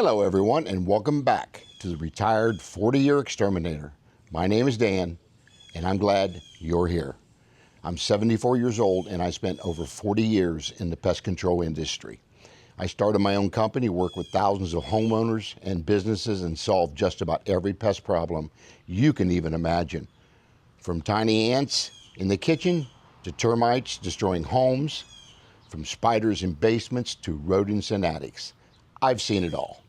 Hello everyone, and welcome back to the retired 40-year exterminator. My name is Dan, and I'm glad you're here. I'm 74 years old, and I spent over 40 years in the pest control industry. I started my own company, worked with thousands of homeowners and businesses, and solved just about every pest problem you can even imagine. From tiny ants in the kitchen to termites destroying homes, from spiders in basements to rodents in attics. I've seen it all.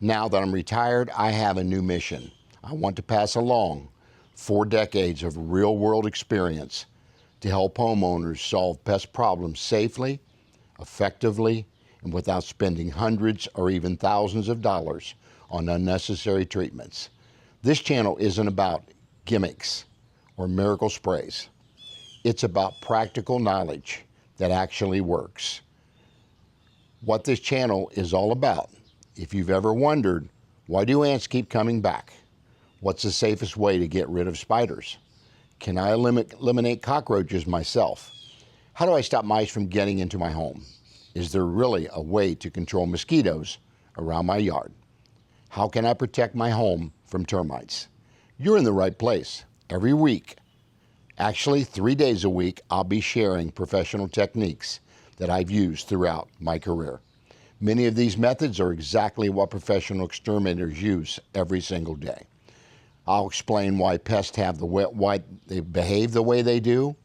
Now that I'm retired, I have a new mission. I want to pass along 4 decades of real-world experience to help homeowners solve pest problems safely, effectively, and without spending hundreds or even thousands of dollars on unnecessary treatments. This channel isn't about gimmicks or miracle sprays. It's about practical knowledge that actually works. What this channel is all about. If you've ever wondered, why do ants keep coming back? What's the safest way to get rid of spiders? Can I eliminate cockroaches myself? How do I stop mice from getting into my home? Is there really a way to control mosquitoes around my yard? How can I protect my home from termites? You're in the right place. Every week, actually 3 days a week, I'll be sharing professional techniques that I've used throughout my career. Many of these methods are exactly what professional exterminators use every single day. I'll explain why pests have why they behave the way they do,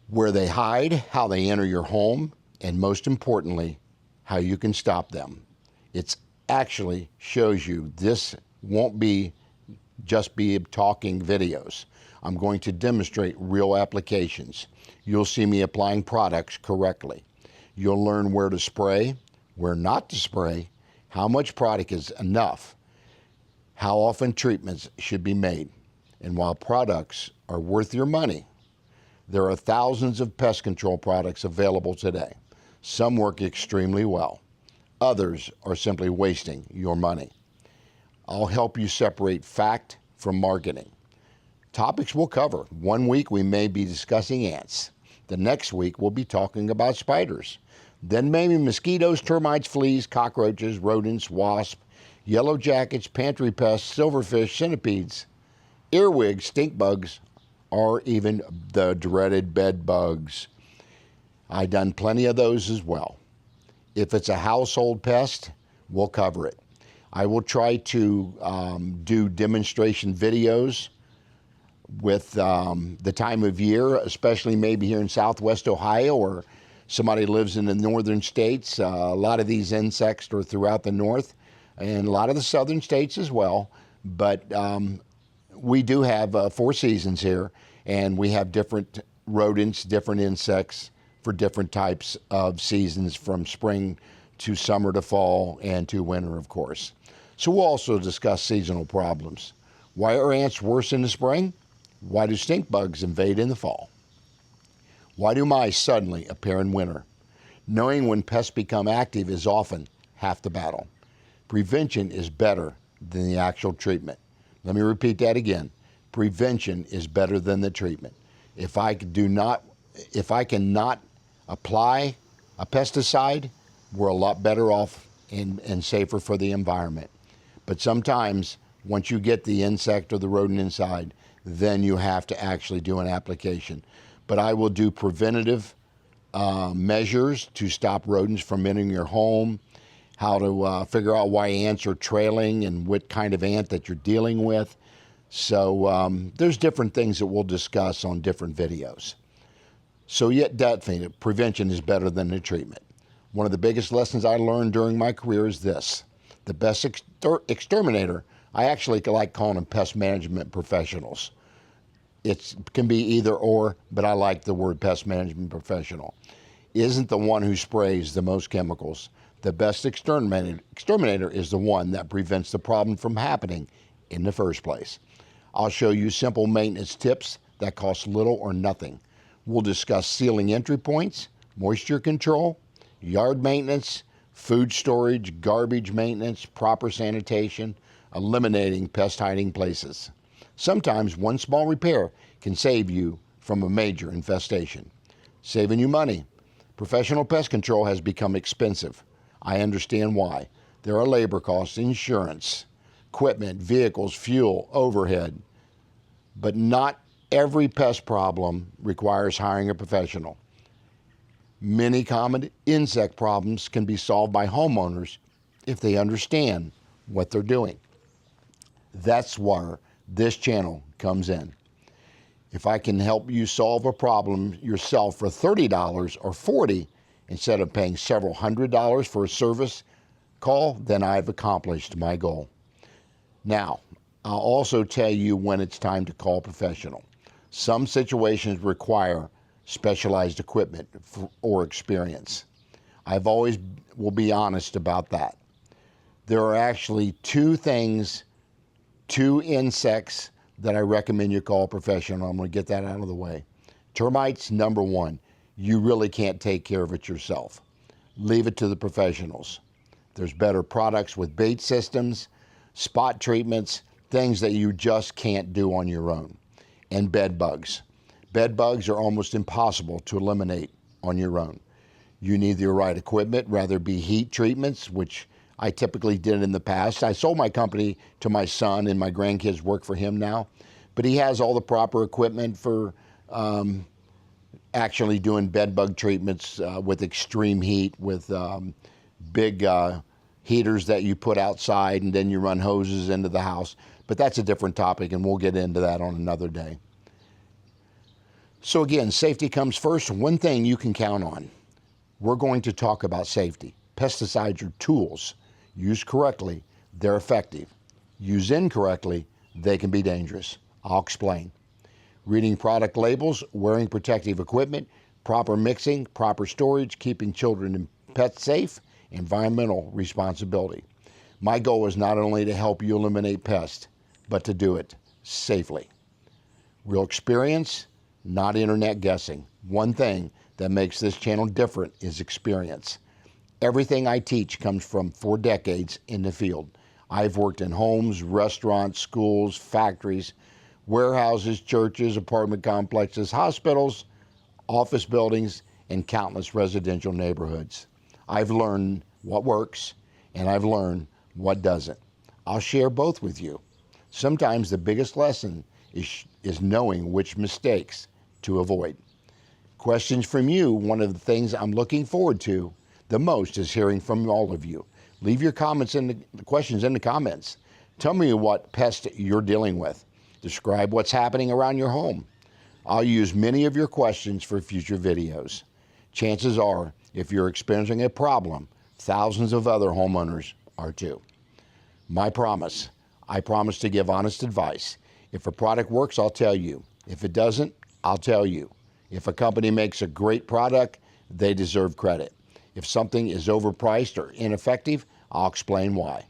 where they hide, how they enter your home, and most importantly, how you can stop them. It actually shows you this won't be just be talking videos. I'm going to demonstrate real applications. You'll see me applying products correctly. You'll learn where to spray, where not to spray, how much product is enough, how often treatments should be made. And while products are worth your money, there are thousands of pest control products available today. Some work extremely well. Others are simply wasting your money. I'll help you separate fact from marketing. Topics we'll cover. 1 week we may be discussing ants. The next week we'll be talking about spiders. Then maybe mosquitoes, termites, fleas, cockroaches, rodents, wasps, yellow jackets, pantry pests, silverfish, centipedes, earwigs, stink bugs, or even the dreaded bed bugs. I've done plenty of those as well. If it's a household pest, we'll cover it. I will try to do demonstration videos with the time of year, especially maybe here in Southwest Ohio, or somebody lives in the northern states. A lot of these insects are throughout the north and a lot of the southern states as well. But we do have 4 seasons here, and we have different rodents, different insects for different types of seasons, from spring to summer to fall and to winter, of course. So we'll also discuss seasonal problems. Why are ants worse in the spring? Why do stink bugs invade in the fall? Why do mice suddenly appear in winter? Knowing when pests become active is often half the battle. Prevention is better than the actual treatment. Let me repeat that again. Prevention is better than the treatment. If I cannot apply a pesticide, we're a lot better off and safer for the environment. But sometimes, once you get the insect or the rodent inside, then you have to actually do an application. But I will do preventative measures to stop rodents from entering your home, how to figure out why ants are trailing and what kind of ant that you're dealing with. So there's different things that we'll discuss on different videos. So yet definitely, prevention is better than the treatment. One of the biggest lessons I learned during my career is this. The best exterminator, I actually like calling them pest management professionals. It can be either or, but I like the word pest management professional. Isn't the one who sprays the most chemicals. The best exterminator is the one that prevents the problem from happening in the first place. I'll show you simple maintenance tips that cost little or nothing. We'll discuss sealing entry points, moisture control, yard maintenance, food storage, garbage maintenance, proper sanitation, eliminating pest hiding places. Sometimes one small repair can save you from a major infestation. Saving you money. Professional pest control has become expensive. I understand why. There are labor costs, insurance, equipment, vehicles, fuel, overhead, but not every pest problem requires hiring a professional. Many common insect problems can be solved by homeowners if they understand what they're doing. That's where this channel comes in. If I can help you solve a problem yourself for $30 or $40 instead of paying several $100s for a service call, then I've accomplished my goal. Now, I'll also tell you when it's time to call a professional. Some situations require specialized equipment or experience. I've always will be honest about that. There are actually two insects that I recommend you call a professional. I'm going to get that out of the way. Termites, number one. You really can't take care of it yourself. Leave it to the professionals. There's better products with bait systems, spot treatments, things that you just can't do on your own. And bed bugs. Bed bugs are almost impossible to eliminate on your own. You need the right equipment, rather be heat treatments, which I typically did in the past. I sold my company to my son, and my grandkids work for him now. But he has all the proper equipment for actually doing bed bug treatments with extreme heat, with big heaters that you put outside, and then you run hoses into the house. But that's a different topic, and we'll get into that on another day. So again, safety comes first. One thing you can count on. We're going to talk about safety. Pesticides are tools. Used correctly, they're effective. Used incorrectly, they can be dangerous. I'll explain. Reading product labels, wearing protective equipment, proper mixing, proper storage, keeping children and pets safe, environmental responsibility. My goal is not only to help you eliminate pests, but to do it safely. Real experience, not internet guessing. One thing that makes this channel different is experience. Everything I teach comes from 4 decades in the field. I've worked in homes, restaurants, schools, factories, warehouses, churches, apartment complexes, hospitals, office buildings, and countless residential neighborhoods. I've learned what works, and I've learned what doesn't. I'll share both with you. Sometimes the biggest lesson is knowing which mistakes to avoid. Questions from you, one of the things I'm looking forward to the most is hearing from all of you. Leave your comments in the questions in the comments. Tell me what pest you're dealing with. Describe what's happening around your home. I'll use many of your questions for future videos. Chances are, if you're experiencing a problem, thousands of other homeowners are too. My promise, I promise to give honest advice. If a product works, I'll tell you. If it doesn't, I'll tell you. If a company makes a great product, they deserve credit. If something is overpriced or ineffective, I'll explain why.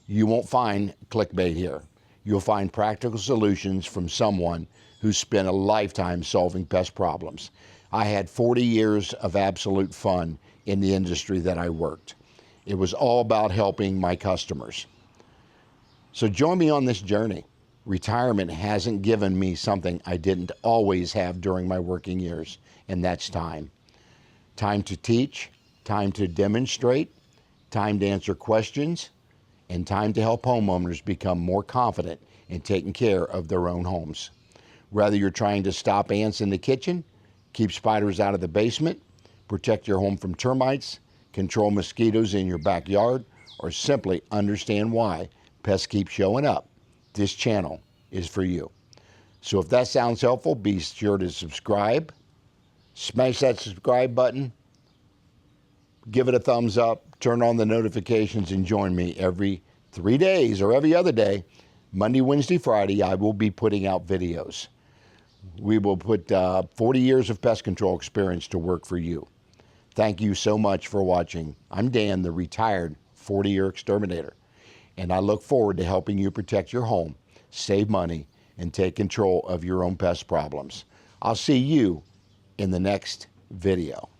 You won't find clickbait here. You'll find practical solutions from someone who spent a lifetime solving pest problems. I had 40 years of absolute fun in the industry that I worked. It was all about helping my customers. So join me on this journey. Retirement hasn't given me something I didn't always have during my working years, and that's time. Time to teach, time to demonstrate, time to answer questions, and time to help homeowners become more confident in taking care of their own homes. Whether you're trying to stop ants in the kitchen, keep spiders out of the basement, protect your home from termites, control mosquitoes in your backyard, or simply understand why pests keep showing up, this channel is for you. So if that sounds helpful, be sure to subscribe, smash that subscribe button, give it a thumbs up, turn on the notifications, and join me every 3 days or every other day, Monday, Wednesday, Friday. I will be putting out videos. We will put 40 years of pest control experience to work for you. Thank you so much for watching. I'm Dan, the retired 40-year exterminator, and I look forward to helping you protect your home, save money, and take control of your own pest problems. I'll see you in the next video.